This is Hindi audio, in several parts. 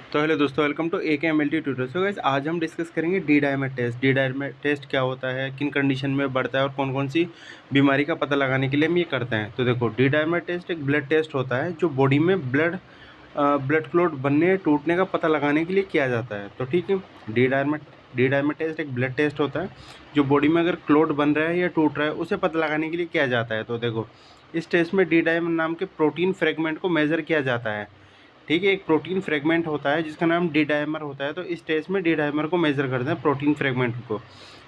तो हेलो दोस्तों, welcome to AKMLT tutor. So guys, आज हम डिस्कस करेंगे D dimer test. D dimer test क्या होता है, किन कंडीशन में बढ़ता है और कौन कौन सी बीमारी का पता लगाने के लिए हम ये करते हैं। तो देखो, डी डायमर टेस्ट एक ब्लड टेस्ट होता है जो बॉडी में ब्लड क्लॉट बनने टूटने का पता लगाने के लिए किया जाता है। तो ठीक है, डी डायमर टेस्ट एक ब्लड टेस्ट होता है जो बॉडी में अगर क्लॉट बन रहा है या टूट रहा है उसे पता लगाने के लिए किया जाता है। तो देखो, इस टेस्ट में डी डायमर नाम के प्रोटीन फ्रेगमेंट को मेज़र किया जाता है। ठीक है, एक प्रोटीन फ्रेगमेंट होता है जिसका नाम डी डायमर होता है। तो इस टेस्ट में डी डायमर को मेज़र करते हैं, प्रोटीन फ्रेगमेंट को,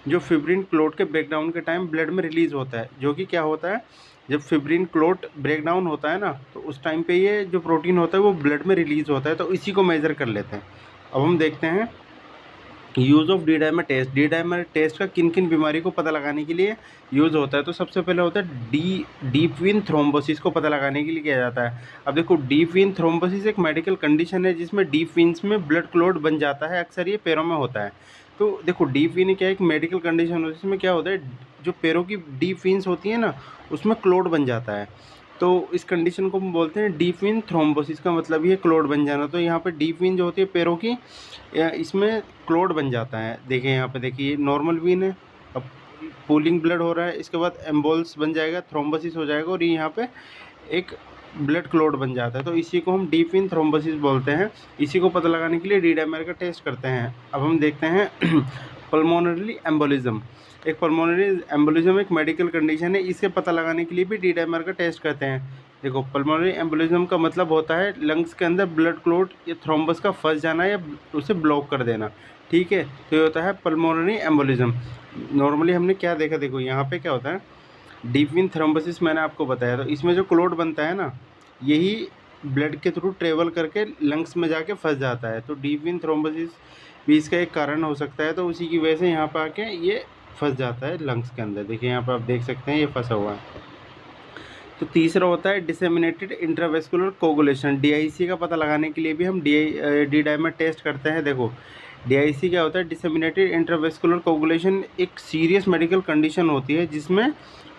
जो फिब्रिन क्लोट के ब्रेकडाउन के टाइम ब्लड में रिलीज़ होता है। जो कि क्या होता है, जब फिब्रिन क्लोट ब्रेकडाउन होता है ना, तो उस टाइम पे ये जो प्रोटीन होता है वो ब्लड में रिलीज़ होता है। तो इसी को मेज़र कर लेते हैं। अब हम देखते हैं use of D dimer test. D dimer test का किन किन बीमारी को पता लगाने के लिए यूज़ होता है। तो सबसे पहले होता है डीप वेन थ्रोम्बोसिस को पता लगाने के लिए किया जाता है। अब देखो, डीप वेन थ्रोम्बोसिस एक मेडिकल कंडीशन है जिसमें डीप वेन्स में ब्लड क्लॉट बन जाता है। अक्सर ये पैरों में होता है। तो देखो, डीप वेन क्या एक मेडिकल कंडीशन होती है जिसमें क्या होता है, जो पैरों की डीप वेन्स होती है ना, उसमें क्लॉट बन जाता है। तो इस कंडीशन को हम बोलते हैं डीप वेन थ्रोम्बोसिस। का मतलब ये क्लॉट बन जाना। तो यहाँ पे डीप वेन जो होती है पैरों की, इसमें क्लॉट बन जाता है। देखिए यहाँ पे, देखिए नॉर्मल वेन है, अब पूलिंग ब्लड हो रहा है, इसके बाद एम्बोल्स बन जाएगा, थ्रोम्बोसिस हो जाएगा और यहाँ पे एक ब्लड क्लॉट बन जाता है। तो इसी को हम डीप वेन थ्रोम्बोसिस बोलते हैं। इसी को पता लगाने के लिए डी डायमर का टेस्ट करते हैं। अब हम देखते हैं पल्मोनरी एम्बोलिज्म। एक पल्मोनरी एम्बोलिज्म एक मेडिकल कंडीशन है, इसे पता लगाने के लिए भी डी डायमर का टेस्ट करते हैं। देखो, पल्मोनरी एम्बोलिज्म का मतलब होता है लंग्स के अंदर ब्लड क्लॉट या थ्रोम्बस का फंस जाना या उसे ब्लॉक कर देना। ठीक है, तो ये होता है पल्मोनरी एम्बोलिज्म। नॉर्मली हमने क्या देखा, देखो यहाँ पे क्या होता है, डीप वेन थ्रोम्बोसिस मैंने आपको बताया। तो इसमें जो क्लॉट बनता है ना, यही ब्लड के थ्रू ट्रेवल करके लंग्स में जाके फंस जाता है। तो डीप वेन थ्रोम्बोसिस भी इसका एक कारण हो सकता है। तो उसी की वजह से यहाँ पर आके ये फंस जाता है लंग्स के अंदर। देखिए यहाँ पर आप देख सकते हैं ये फंसा हुआ है। तो तीसरा होता है डिसेमिनेटेड इंट्रावेस्कुलर कोगुलेशन। DIC का पता लगाने के लिए भी हम डी डायमर टेस्ट करते हैं। देखो, DIC क्या होता है, डिसेमिनेटेड इंट्रावेस्कुलर कोगुलेशन एक सीरियस मेडिकल कंडीशन होती है जिसमें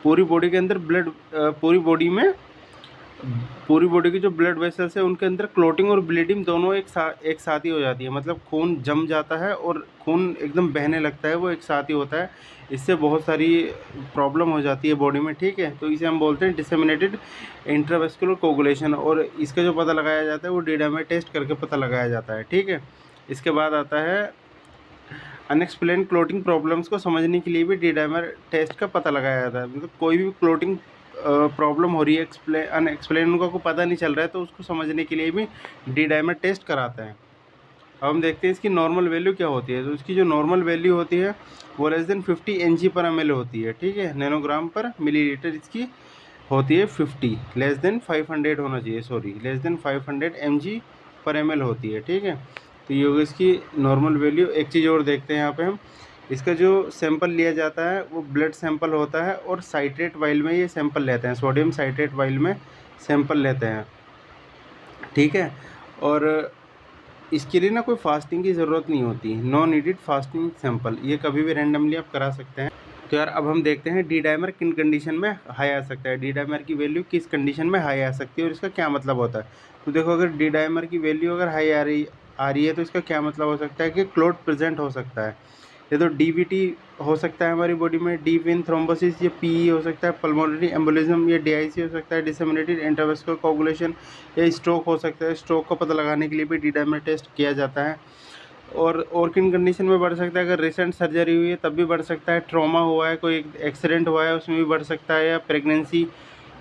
पूरी बॉडी के अंदर पूरी बॉडी की जो ब्लड वेसल्स है उनके अंदर क्लोटिंग और ब्लीडिंग दोनों एक साथ ही हो जाती है। मतलब खून जम जाता है और खून एकदम बहने लगता है, वो एक साथ ही होता है। इससे बहुत सारी प्रॉब्लम हो जाती है बॉडी में। ठीक है, तो इसे हम बोलते हैं डिसेमिनेटेड इंट्रावेस्कुलर कोगुलेशन। और इसका जो पता लगाया जाता है वो डी डायमर टेस्ट करके पता लगाया जाता है। ठीक है, इसके बाद आता है अनएक्सप्लेन क्लोटिंग प्रॉब्लम्स को समझने के लिए भी डी डायमर टेस्ट का पता लगाया जाता है। मतलब कोई भी क्लोटिंग प्रॉब्लम हो रही है, अनएक्सप्लेन, उनको को पता नहीं चल रहा है, तो उसको समझने के लिए भी डी डायमर टेस्ट कराते हैं। अब हम देखते हैं इसकी नॉर्मल वैल्यू क्या होती है। तो इसकी जो नॉर्मल वैल्यू होती है वो लेस देन 50 Ng/ml होती है। ठीक है, नैनोग्राम पर मिलीलीटर इसकी होती है 50, लेस देन 500 होना चाहिए, सॉरी, लेस देन 500 mg/ml होती है। ठीक है, तो ये होगी इसकी नॉर्मल वैल्यू। एक चीज़ और देखते हैं यहाँ पे हम, इसका जो सैंपल लिया जाता है वो ब्लड सैंपल होता है और साइट्रेट वाइल में ये सैंपल लेते हैं, सोडियम साइट्रेट वाइल में सैंपल लेते हैं। ठीक है, और इसके लिए ना कोई फास्टिंग की ज़रूरत नहीं होती, नो नीडेड फास्टिंग सैंपल, ये कभी भी रैंडमली आप करा सकते हैं। तो यार, अब हम देखते हैं डी डायमर किन कंडीशन में हाई आ सकता है, डी डायमर की वैल्यू किस कंडीशन में हाई आ सकती है और इसका क्या मतलब होता है। तो देखो, अगर डी डायमर की वैल्यू अगर हाई आ रही है तो इसका क्या मतलब हो सकता है कि क्लॉट प्रेजेंट हो सकता है। ये तो DVT हो सकता है हमारी बॉडी में, डीप वेन थ्रोम्बोसिस, ये PE हो सकता है, पल्मोनरी एम्बोलिज्म, ये DIC हो सकता है, डिसेमिनेटेड इंट्रावेस्कुलर कोगुलेशन, या स्ट्रोक हो सकता है। स्ट्रोक को पता लगाने के लिए भी डी डायमर टेस्ट किया जाता है। और किन कंडीशन में बढ़ सकता है, अगर रिसेंट सर्जरी हुई है तब भी बढ़ सकता है, ट्रॉमा हुआ है, कोई एक्सीडेंट हुआ है उसमें भी बढ़ सकता है, या प्रेगनेंसी,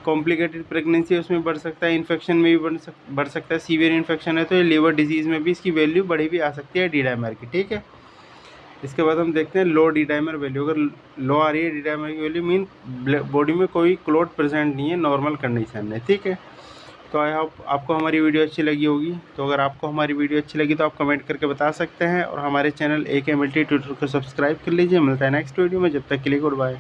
कॉम्प्लिकेटेड प्रेगनेंसी है उसमें बढ़ सकता है, इन्फेक्शन में भी बढ़ सकता है, सीवियर इन्फेक्शन है तो ये लिवर डिजीज़ में भी इसकी वैल्यू बढ़ी भी आ सकती है डी डायमर की। ठीक है, इसके बाद हम देखते हैं लो डी डायमर वैल्यू। अगर लो आ रही है डी डायमर की वैल्यू, मीन बॉडी में कोई क्लॉट प्रेजेंट नहीं है, नॉर्मल कंडीशन है। ठीक है, तो आई होप आपको हमारी वीडियो अच्छी लगी होगी। तो अगर आपको हमारी वीडियो अच्छी लगी तो आप कमेंट करके बता सकते हैं और हमारे चैनल AKMLT ट्यूटर को सब्सक्राइब कर लीजिए। मिलता है नेक्स्ट वीडियो में, जब तक के लिए गुड बाय।